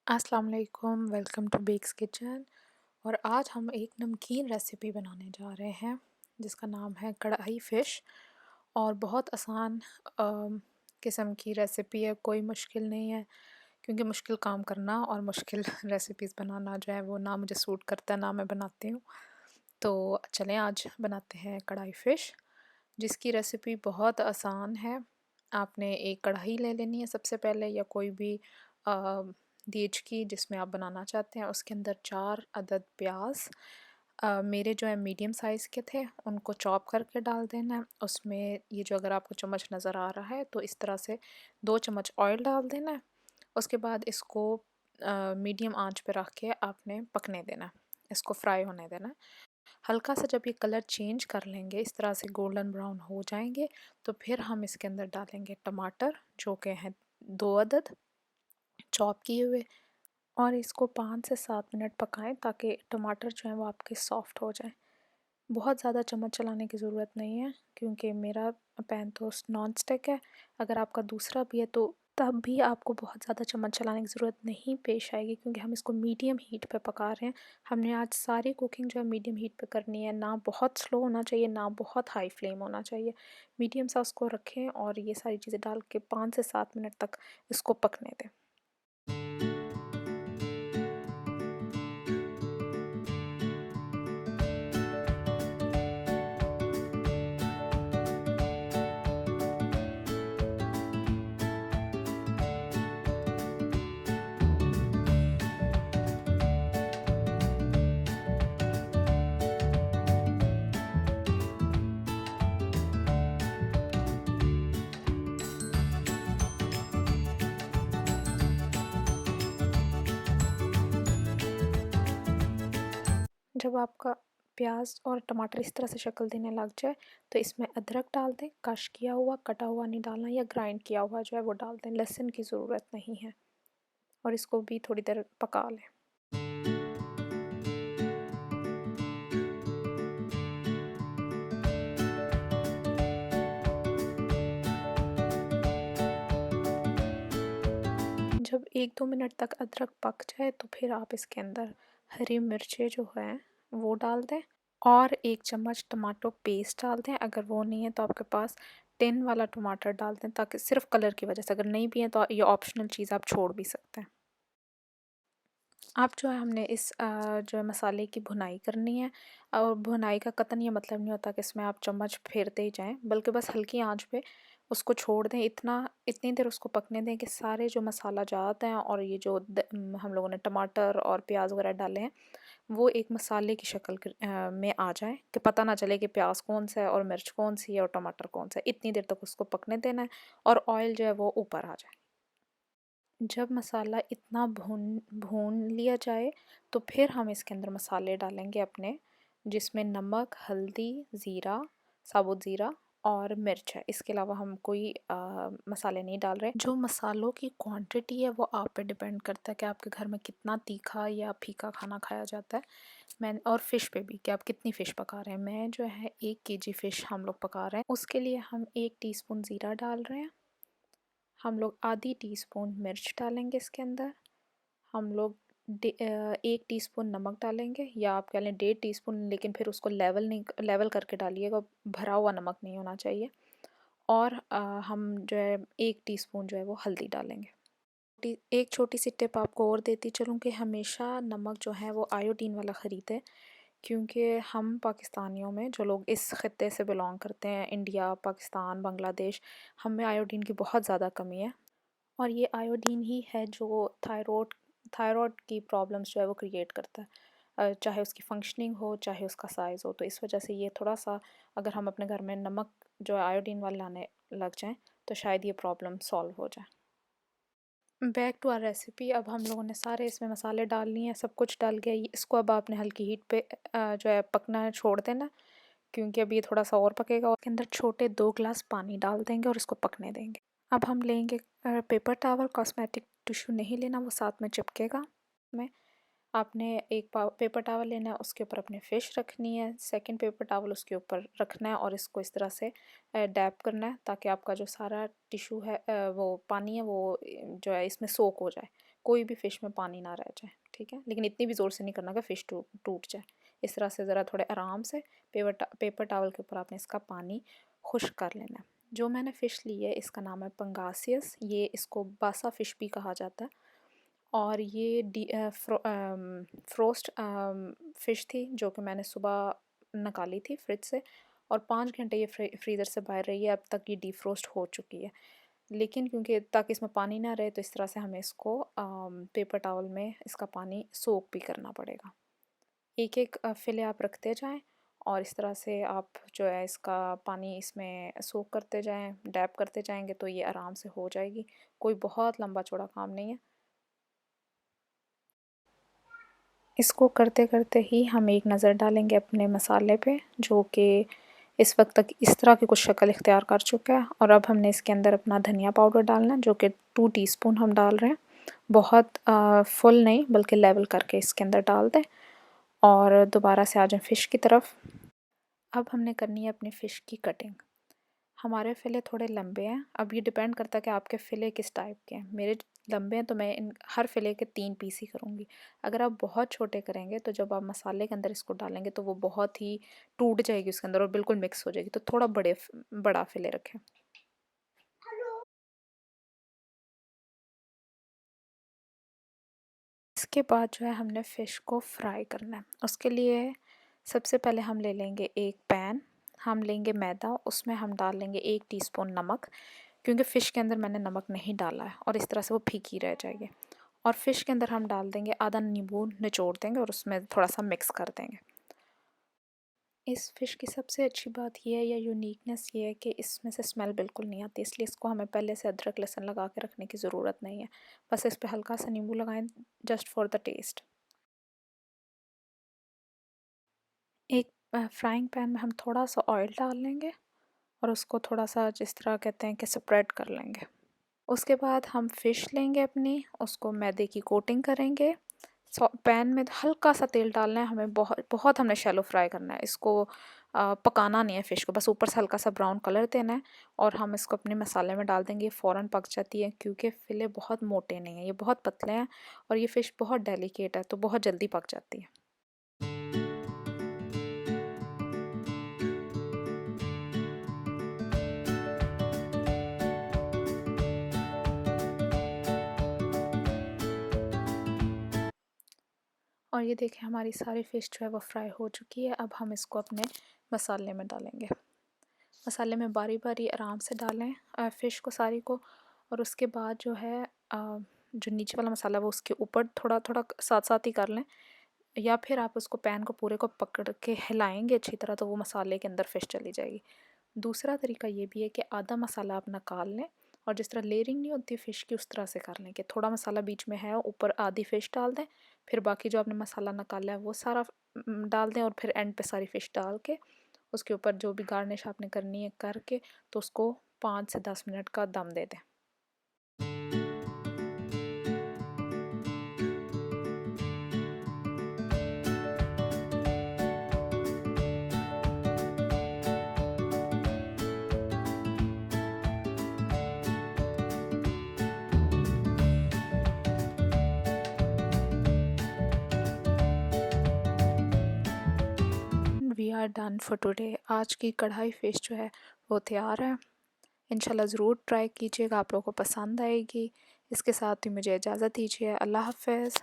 अस्सलाम वालेकुम, welcome to bakes kitchen. और आज हम एक नमकीन रेसिपी बनाने जा रहे हैं जिसका नाम है कढ़ाई फ़िश। और बहुत आसान किस्म की रेसिपी है, कोई मुश्किल नहीं है, क्योंकि मुश्किल काम करना और मुश्किल रेसिपीज़ बनाना जो है वो ना मुझे सूट करता है ना मैं बनाती हूँ। तो चलें आज बनाते हैं कढ़ाई फ़िश, जिसकी रेसिपी बहुत आसान है। आपने एक कढ़ाई ले लेनी है सबसे पहले, या कोई भी देज की जिसमें आप बनाना चाहते हैं। उसके अंदर 4 अदद प्याज मेरे जो है मीडियम साइज़ के थे, उनको चॉप करके डाल देना है। उसमें ये जो अगर आपको चम्मच नज़र आ रहा है तो इस तरह से 2 चम्मच ऑयल डाल देना है। उसके बाद इसको मीडियम आंच पे रख के आपने पकने देना है, इसको फ्राई होने देना है। हल्का सा जब ये कलर चेंज कर लेंगे, इस तरह से गोल्डन ब्राउन हो जाएंगे, तो फिर हम इसके अंदर डालेंगे टमाटर, जो कि हैं 2 अदद चॉप किए हुए। और इसको 5 से 7 मिनट पकाएं ताकि टमाटर जो है वो आपके सॉफ्ट हो जाए। बहुत ज़्यादा चम्मच चलाने की ज़रूरत नहीं है, क्योंकि मेरा पैन तो नॉन स्टिक है। अगर आपका दूसरा भी है तो तब भी आपको बहुत ज़्यादा चम्मच चलाने की ज़रूरत नहीं पेश आएगी, क्योंकि हम इसको मीडियम हीट पे पका रहे हैं। हमने आज सारी कुकिंग जो है मीडियम हीट पे करनी है, ना बहुत स्लो होना चाहिए ना बहुत हाई फ्लेम होना चाहिए। मीडियम सा उसको रखें और ये सारी चीज़ें डाल के 5 से 7 मिनट तक इसको पकने दें। जब आपका प्याज और टमाटर इस तरह से शक्ल देने लग जाए तो इसमें अदरक डाल दें, क्रश किया हुआ, कटा हुआ नहीं डालना, या ग्राइंड किया हुआ जो है वो डाल दें। लहसुन की ज़रूरत नहीं है। और इसको भी थोड़ी देर पका लें। जब 1-2 मिनट तक अदरक पक जाए तो फिर आप इसके अंदर हरी मिर्चें जो हैं वो डाल दें, और 1 चम्मच टमाटो पेस्ट डाल दें। अगर वो नहीं है तो आपके पास टिन वाला टमाटर डाल दें, ताकि सिर्फ कलर की वजह से। अगर नहीं भी है तो ये ऑप्शनल चीज़ आप छोड़ भी सकते हैं। अब जो है हमने इस जो है मसाले की भुनाई करनी है। और भुनाई का कतन ये मतलब नहीं होता कि इसमें आप चम्मच फेरते ही जाएं, बल्कि बस हल्की आंच पे उसको छोड़ दें। इतनी देर उसको पकने दें कि सारे जो मसाला जात हैं और ये जो हम लोगों ने टमाटर और प्याज वगैरह डाले हैं वो एक मसाले की शक्ल में आ जाए, कि पता ना चले कि प्याज कौन सा है और मिर्च कौन सी है और टमाटर कौन सा है। इतनी देर तक उसको पकने देना है और ऑयल जो है वो ऊपर आ जाए। जब मसाला इतना भून भून लिया जाए तो फिर हम इसके अंदर मसाले डालेंगे अपने, जिसमें नमक, हल्दी, ज़ीरा, साबुत ज़ीरा और मिर्च है। इसके अलावा हम कोई मसाले नहीं डाल रहे। जो मसालों की क्वांटिटी है वो आप पे डिपेंड करता है कि आपके घर में कितना तीखा या फीका खाना खाया जाता है। मैं और फ़िश पे भी कि आप कितनी फ़िश पका रहे हैं। मैं जो है 1 केजी फ़िश हम लोग पका रहे हैं, उसके लिए हम 1 टीस्पून ज़ीरा डाल रहे हैं। हम लोग आधी टीस्पून मिर्च डालेंगे इसके अंदर। हम लोग 1 टीस्पून नमक डालेंगे, या आप कह लें 1.5 टीस्पून, लेकिन फिर उसको लेवल करके डालिएगा, भरा हुआ नमक नहीं होना चाहिए। और हम जो है 1 टीस्पून जो है वो हल्दी डालेंगे। एक छोटी सी टिप आपको और देती चलूँ कि हमेशा नमक जो है वो आयोडीन वाला ख़रीदें, क्योंकि हम पाकिस्तानियों में, जो लोग इस ख़ित्ते से बिलोंग करते हैं, इंडिया, पाकिस्तान, बांग्लादेश, हम में आयोडीन की बहुत ज़्यादा कमी है। और ये आयोडीन ही है जो थायरॉयड की प्रॉब्लम्स जो है वो क्रिएट करता है। चाहे उसकी फंक्शनिंग हो, चाहे उसका साइज़ हो। तो इस वजह से ये थोड़ा सा, अगर हम अपने घर में नमक जो है आयोडीन वाला लाने लग जाएं तो शायद ये प्रॉब्लम सॉल्व हो जाए। Back to our recipe. अब हम लोगों ने सारे इसमें मसाले डाल लिए हैं, सब कुछ डाल गया। इसको अब आपने हल्की हीट पे जो है पकना छोड़ देना, क्योंकि अब ये थोड़ा सा और पकेगा। और इसके अंदर छोटे 2 ग्लास पानी डाल देंगे और इसको पकने देंगे। अब हम लेंगे पेपर टावल, कॉस्मेटिक टिश्यू नहीं लेना, वो साथ में चिपकेगा। में आपने एक पेपर टावल लेना है, उसके ऊपर अपने फ़िश रखनी है। सेकंड पेपर टावल उसके ऊपर रखना है और इसको इस तरह से डैप करना है, ताकि आपका जो सारा टिश्यू है, वो पानी है, वो जो है इसमें सोक हो जाए। कोई भी फ़िश में पानी ना रह जाए, ठीक है। लेकिन इतनी भी ज़ोर से नहीं करना कि फ़िश टूट जाए। इस तरह से ज़रा थोड़े आराम से पेपर टॉवल के ऊपर आपने इसका पानी खुश्क कर लेना है। जो मैंने फ़िश ली है इसका नाम है पंगासियस, ये इसको बासा फ़िश भी कहा जाता है। और ये फ्रोस्ट फ़िश थी जो कि मैंने सुबह निकाली थी फ्रिज से, और 5 घंटे ये फ्रीज़र से बाहर रही है। अब तक ये डीफ्रोस्ट हो चुकी है, लेकिन क्योंकि ताकि इसमें पानी ना रहे तो इस तरह से हमें इसको पेपर टॉवल में इसका पानी सोक भी करना पड़ेगा। एक एक फ़िले आप रखते जाएं और इस तरह से आप जो है इसका पानी इसमें सोक करते जाएं, डैप करते जाएंगे तो ये आराम से हो जाएगी। कोई बहुत लंबा चौड़ा काम नहीं है। इसको करते करते ही हम एक नज़र डालेंगे अपने मसाले पे, जो कि इस वक्त तक इस तरह की कुछ शक्ल इख्तियार कर चुका है। और अब हमने इसके अंदर अपना धनिया पाउडर डालना है, जो कि 2 टीस्पून हम डाल रहे हैं। बहुत फुल नहीं बल्कि लेवल करके इसके अंदर डाल दें। और दोबारा से आ जाएं फ़िश की तरफ। अब हमने करनी है अपनी फ़िश की कटिंग। हमारे फ़िले थोड़े लंबे हैं, अब ये डिपेंड करता है कि आपके फ़िले किस टाइप के हैं। मेरे लंबे हैं तो मैं इन हर फ़िले के 3 पीस ही करूँगी। अगर आप बहुत छोटे करेंगे तो जब आप मसाले के अंदर इसको डालेंगे तो वो बहुत ही टूट जाएगी उसके अंदर और बिल्कुल मिक्स हो जाएगी, तो थोड़ा बड़ा फ़िले रखें। इसके बाद जो है हमने फ़िश को फ्राई करना है। उसके लिए सबसे पहले हम ले लेंगे एक पैन, हम लेंगे मैदा, उसमें हम डाल लेंगे 1 टीस्पून नमक, क्योंकि फ़िश के अंदर मैंने नमक नहीं डाला है और इस तरह से वो फीकी रह जाएगी। और फ़िश के अंदर हम डाल देंगे आधा नींबू निचोड़ देंगे और उसमें थोड़ा सा मिक्स कर देंगे। इस फ़िश की सबसे अच्छी बात ये है या यूनिकनेस ये है कि इसमें से स्मेल बिल्कुल नहीं आती, इसलिए इसको हमें पहले से अदरक लहसुन लगा के रखने की ज़रूरत नहीं है। बस इस पे हल्का सा नींबू लगाएं, जस्ट फॉर द टेस्ट। एक फ्राइंग पैन में हम थोड़ा सा ऑयल डाल लेंगे और उसको थोड़ा सा जिस तरह कहते हैं कि स्प्रेड कर लेंगे। उसके बाद हम फ़िश लेंगे अपनी, उसको मैदे की कोटिंग करेंगे। पैन में हल्का सा तेल डालना है हमें, बहुत बहुत हमने शैलो फ्राई करना है इसको। पकाना नहीं है फ़िश को, बस ऊपर से हल्का सा ब्राउन कलर देना है और हम इसको अपने मसाले में डाल देंगे। ये फ़ौरन पक जाती है क्योंकि फ़िले बहुत मोटे नहीं हैं, ये बहुत पतले हैं और ये फ़िश बहुत डेलिकेट है तो बहुत जल्दी पक जाती है। और ये देखें हमारी सारी फ़िश जो है वो फ्राई हो चुकी है। अब हम इसको अपने मसाले में डालेंगे। मसाले में बारी बारी आराम से डालें फ़िश को सारी को, और उसके बाद जो है जो नीचे वाला मसाला वो उसके ऊपर थोड़ा थोड़ा साथ साथ ही कर लें, या फिर आप उसको पैन को पूरे को पकड़ के हिलाएंगे अच्छी तरह तो वो मसाले के अंदर फ़िश चली जाएगी। दूसरा तरीका ये भी है कि आधा मसाला आप निकाल लें और जिस तरह लेयरिंग नहीं होती फ़िश की उस तरह से कर लें कि थोड़ा मसाला बीच में है, ऊपर आधी फ़िश डाल दें, फिर बाकी जो आपने मसाला निकाला है वो सारा डाल दें और फिर एंड पे सारी फ़िश डाल के उसके ऊपर जो भी गार्निश आपने करनी है करके तो उसको 5 से 10 मिनट का दम दे दें। We are done for today. आज की कढ़ाई फ़िश जो है वो तैयार है। इंशाल्लाह ज़रूर ट्राई कीजिएगा, आप लोगों को पसंद आएगी। इसके साथ ही मुझे इजाज़त दीजिए। अल्लाह हाफ़िज़।